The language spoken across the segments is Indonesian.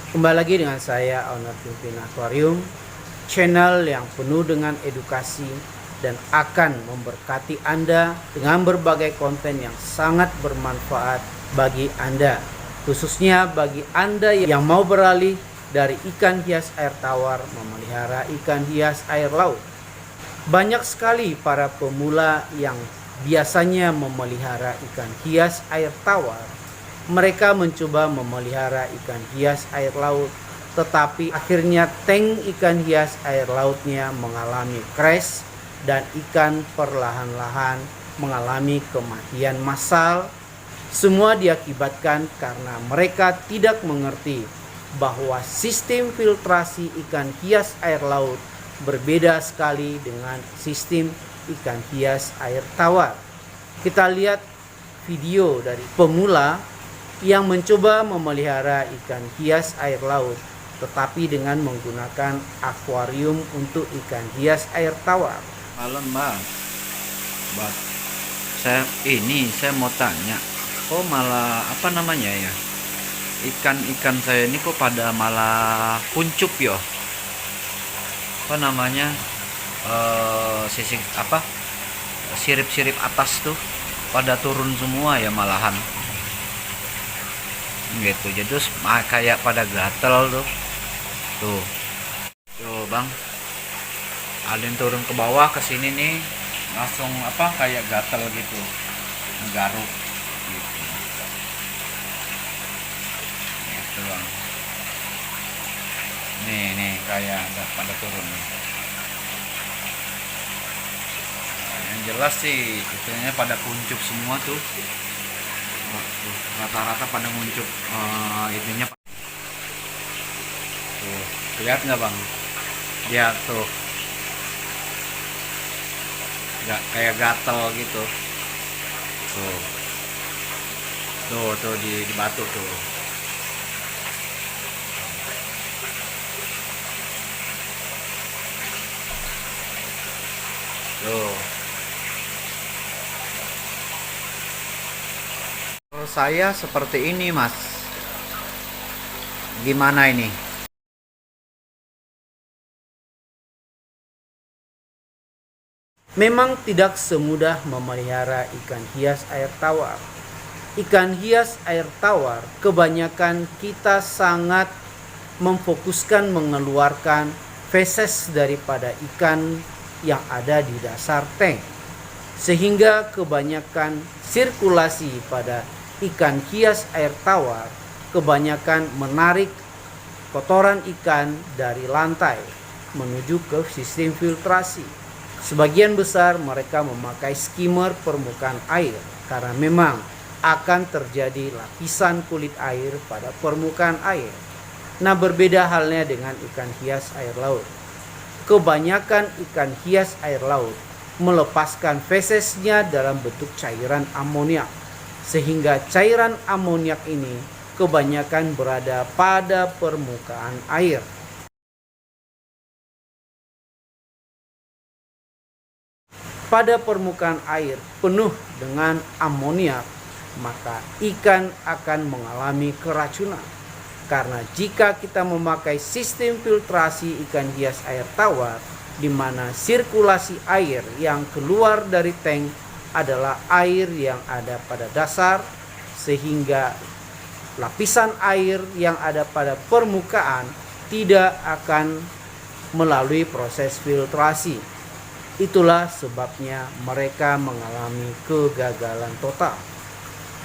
Kembali lagi dengan saya, owner Pimpin Aquarium, channel yang penuh dengan edukasi dan akan memberkati Anda dengan berbagai konten yang sangat bermanfaat bagi Anda, khususnya bagi Anda yang mau beralih dari ikan hias air tawar memelihara ikan hias air laut. Banyak sekali para pemula yang biasanya memelihara ikan hias air tawar. Mereka mencoba memelihara ikan hias air laut, tetapi akhirnya tank ikan hias air lautnya mengalami crash dan ikan perlahan-lahan mengalami kematian massal. Semua diakibatkan karena mereka tidak mengerti bahwa sistem filtrasi ikan hias air laut berbeda sekali dengan sistem ikan hias air tawar. Kita lihat video dari pemula yang mencoba memelihara ikan hias air laut tetapi dengan menggunakan akuarium untuk ikan hias air tawar. Malam bang, buat saya mau tanya, kok malah apa namanya ya, ikan-ikan saya ini kok pada malah kuncup ya, apa namanya, sisik apa, sirip-sirip atas tuh pada turun semua ya malahan gitu, jadi terus kayak pada gatel tuh tuh bang, ada yang turun ke bawah ke sini nih langsung apa kayak gatel gitu, garuk gitu, gitu bang. Nih kayak ada pada turun nih. Nah, yang jelas sih itunya pada kuncup semua tuh, rata-rata pada nguncup, itunya tuh, lihat nggak bang, lihat tuh nggak kayak gatel gitu tuh, tuh di batu tuh. Tuh. Kalau saya seperti ini mas, gimana ini? Memang tidak semudah memelihara ikan hias air tawar. Ikan hias air tawar kebanyakan kita sangat memfokuskan mengeluarkan feses daripada ikan yang ada di dasar tank, sehingga kebanyakan sirkulasi pada ikan hias air tawar kebanyakan menarik kotoran ikan dari lantai menuju ke sistem filtrasi. Sebagian besar mereka memakai skimmer permukaan air karena memang akan terjadi lapisan kulit air pada permukaan air. Nah, berbeda halnya dengan ikan hias air laut. Kebanyakan ikan hias air laut melepaskan fesesnya dalam bentuk cairan amoniak, sehingga cairan amoniak ini kebanyakan berada pada permukaan air. Pada permukaan air penuh dengan amoniak, maka ikan akan mengalami keracunan. Karena jika kita memakai sistem filtrasi ikan hias air tawar, di mana sirkulasi air yang keluar dari tank adalah air yang ada pada dasar, sehingga lapisan air yang ada pada permukaan tidak akan melalui proses filtrasi. Itulah sebabnya mereka mengalami kegagalan total.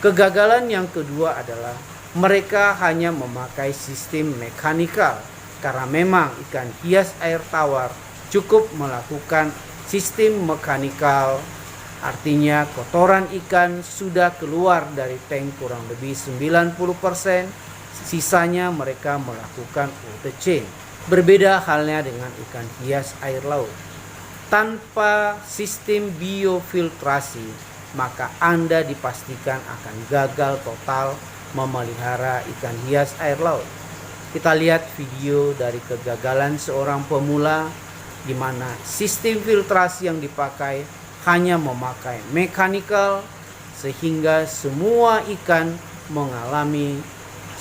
Kegagalan yang kedua adalah mereka hanya memakai sistem mekanikal, karena memang ikan hias air tawar cukup melakukan sistem mekanikal, artinya kotoran ikan sudah keluar dari tank kurang lebih 90%, sisanya mereka melakukan water change. Berbeda halnya dengan ikan hias air laut. Tanpa sistem biofiltrasi, maka Anda dipastikan akan gagal total memelihara ikan hias air laut. Kita lihat video dari kegagalan seorang pemula, di mana sistem filtrasi yang dipakai hanya memakai mechanical, sehingga semua ikan mengalami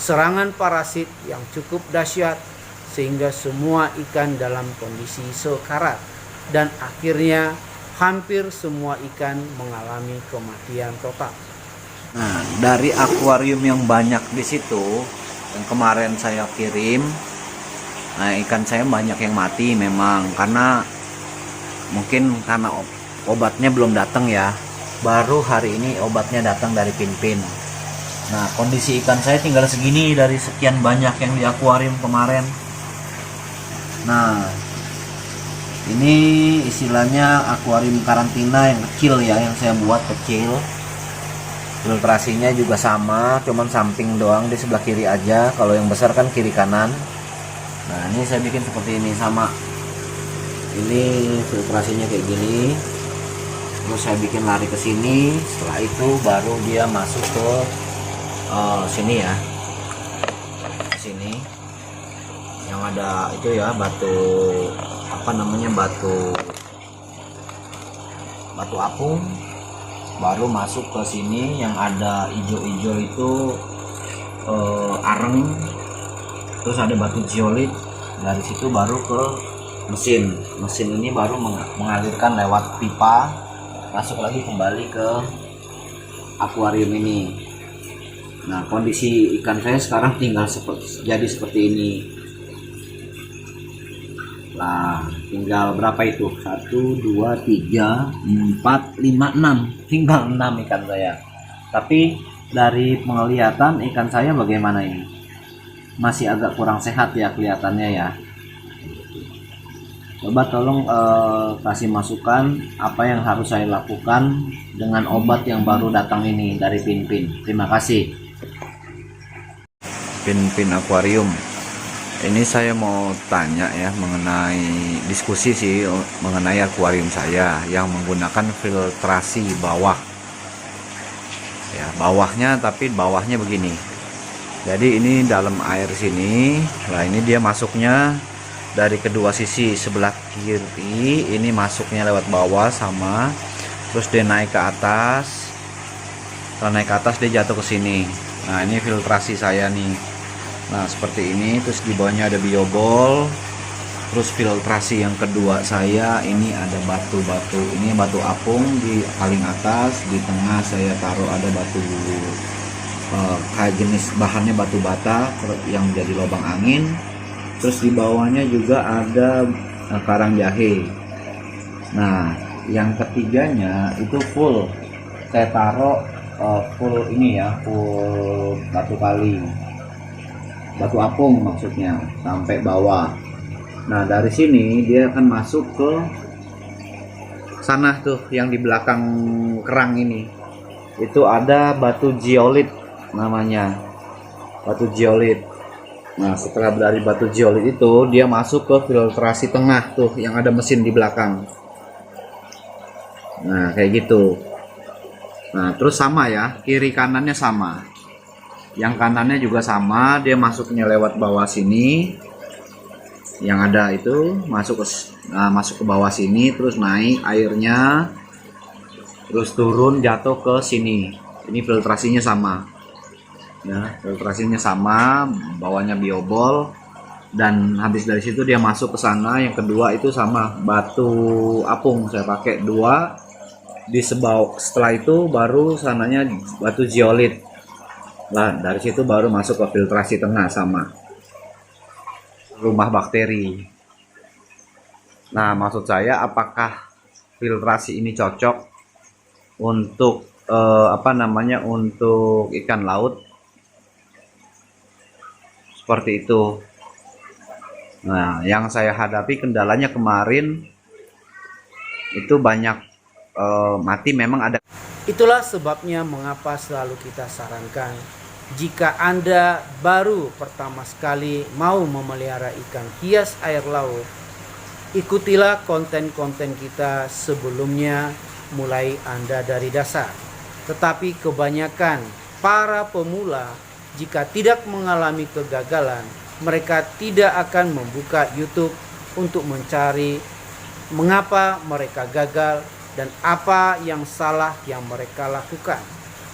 serangan parasit yang cukup dahsyat sehingga semua ikan dalam kondisi sekarat dan akhirnya hampir semua ikan mengalami kematian total. Nah, dari akuarium yang banyak di situ yang kemarin saya kirim, nah ikan saya banyak yang mati memang karena mungkin karena obatnya belum datang ya. Baru hari ini obatnya datang dari Pinpin. Nah, kondisi ikan saya tinggal segini dari sekian banyak yang di akuarium kemarin. Nah, ini istilahnya akuarium karantina yang kecil ya, yang saya buat kecil. Filtrasinya juga sama, cuman samping doang di sebelah kiri aja. Kalau yang besar kan kiri kanan. Nah, ini saya bikin seperti ini sama. Ini filtrasinya kayak gini. Terus saya bikin lari ke sini. Setelah itu baru dia masuk ke sini ya. Sini. Yang ada itu ya, batu apa namanya, batu apung. Baru masuk ke sini yang ada hijau-hijau itu areng. Terus ada batu geolit. Dari situ baru ke mesin ini baru mengalirkan lewat pipa, masuk lagi kembali ke akuarium ini. Nah, kondisi ikan saya sekarang tinggal jadi seperti ini. Nah, tinggal berapa itu? 1, 2, 3, 4, 5, 6. Tinggal 6 ikan saya. Tapi dari penglihatan ikan saya bagaimana ini? Masih agak kurang sehat ya kelihatannya ya. Coba tolong kasih masukan apa yang harus saya lakukan dengan obat yang baru datang ini dari Pinpin. Terima kasih. Pinpin Akuarium. Ini saya mau tanya ya mengenai diskusi sih mengenai akuarium saya yang menggunakan filtrasi bawah. Ya, bawahnya begini. Jadi ini dalam air sini. Nah, ini dia masuknya dari kedua sisi, sebelah kiri ini masuknya lewat bawah sama, terus dia naik ke atas. Setelah naik ke atas dia jatuh ke sini. Nah, ini filtrasi saya nih. Nah, seperti ini. Terus di bawahnya ada biobol. Terus filtrasi yang kedua saya ini ada batu-batu. Ini batu apung di paling atas. Di tengah saya taruh ada batu kayak jenis bahannya batu bata yang jadi lubang angin. Terus di bawahnya juga ada karang jahe. Nah, yang ketiganya itu full saya taruh full ini ya, full batu kali, batu apung maksudnya, sampai bawah. Nah, dari sini dia akan masuk ke sana tuh yang di belakang kerang ini. Itu ada batu geolit namanya, batu geolit. Nah, setelah dari batu geolit itu dia masuk ke filtrasi tengah tuh yang ada mesin di belakang. Nah, kayak gitu. Nah, terus sama ya, kiri kanannya sama. Yang kanannya juga sama, dia masuknya lewat bawah sini. Yang ada itu masuk ke bawah sini, terus naik airnya, terus turun jatuh ke sini. Ini filtrasinya sama. Ya, filtrasinya sama, bawahnya biobol, dan habis dari situ dia masuk ke sana. Yang kedua itu sama, batu apung saya pakai 2 di sebau. Setelah itu baru sananya batu geolit. Nah, dari situ baru masuk ke filtrasi tengah sama rumah bakteri. Nah, maksud saya apakah filtrasi ini cocok untuk untuk ikan laut? Seperti itu. Nah, yang saya hadapi kendalanya kemarin itu banyak mati, memang ada. Itulah sebabnya mengapa selalu kita sarankan, jika Anda baru pertama sekali mau memelihara ikan hias air laut, ikutilah konten-konten kita sebelumnya, mulai Anda dari dasar. Tetapi kebanyakan para pemula, jika tidak mengalami kegagalan, mereka tidak akan membuka YouTube untuk mencari mengapa mereka gagal dan apa yang salah yang mereka lakukan.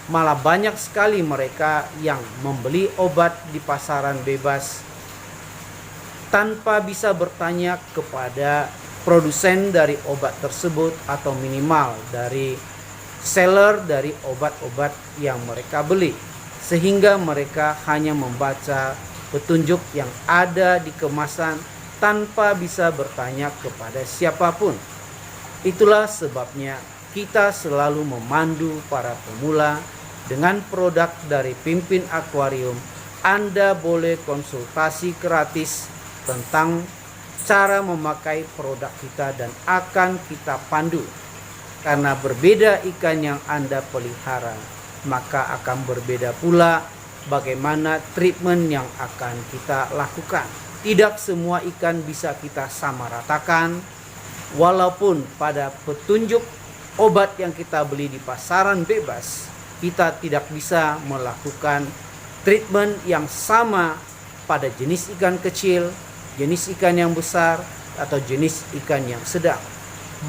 Malah banyak sekali mereka yang membeli obat di pasaran bebas tanpa bisa bertanya kepada produsen dari obat tersebut atau minimal dari seller dari obat-obat yang mereka beli, sehingga mereka hanya membaca petunjuk yang ada di kemasan tanpa bisa bertanya kepada siapapun. Itulah sebabnya kita selalu memandu para pemula dengan produk dari Pimpin Akuarium. Anda boleh konsultasi gratis tentang cara memakai produk kita dan akan kita pandu. Karena berbeda ikan yang Anda pelihara, maka akan berbeda pula bagaimana treatment yang akan kita lakukan. Tidak semua ikan bisa kita samaratakan, walaupun pada petunjuk obat yang kita beli di pasaran bebas, kita tidak bisa melakukan treatment yang sama pada jenis ikan kecil, jenis ikan yang besar, atau jenis ikan yang sedang.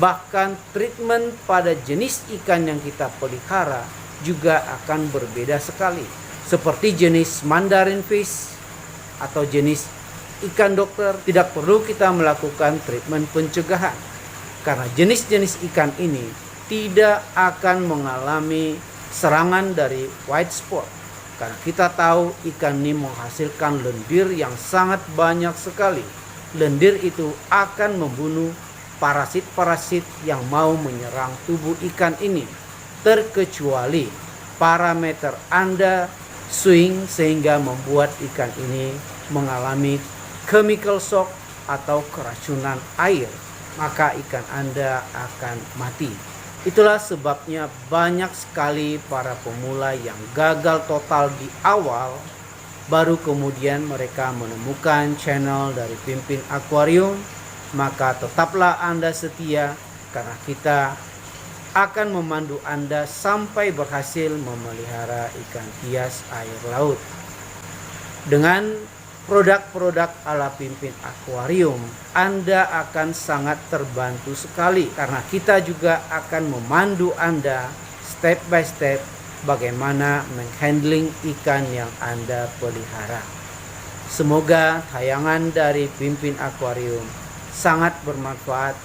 Bahkan treatment pada jenis ikan yang kita pelihara juga akan berbeda sekali. Seperti jenis mandarin fish atau jenis ikan dokter, tidak perlu kita melakukan treatment pencegahan. Karena jenis-jenis ikan ini tidak akan mengalami serangan dari white spot. Karena kita tahu ikan ini menghasilkan lendir yang sangat banyak sekali. Lendir itu akan membunuh parasit-parasit yang mau menyerang tubuh ikan ini. Terkecuali parameter Anda swing sehingga membuat ikan ini mengalami chemical shock atau keracunan air, maka ikan Anda akan mati. Itulah sebabnya banyak sekali para pemula yang gagal total di awal, baru kemudian mereka menemukan channel dari Pimpin Akuarium. Maka tetaplah Anda setia, karena kita akan memandu Anda sampai berhasil memelihara ikan hias air laut. Dengan produk-produk ala Pimpin Akuarium, Anda akan sangat terbantu sekali, karena kita juga akan memandu Anda step by step bagaimana menghandling ikan yang Anda pelihara. Semoga tayangan dari Pimpin Akuarium sangat bermanfaat,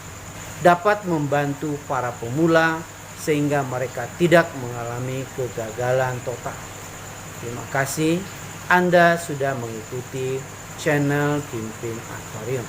dapat membantu para pemula sehingga mereka tidak mengalami kegagalan total. Terima kasih Anda sudah mengikuti channel Pimpin Akuarium.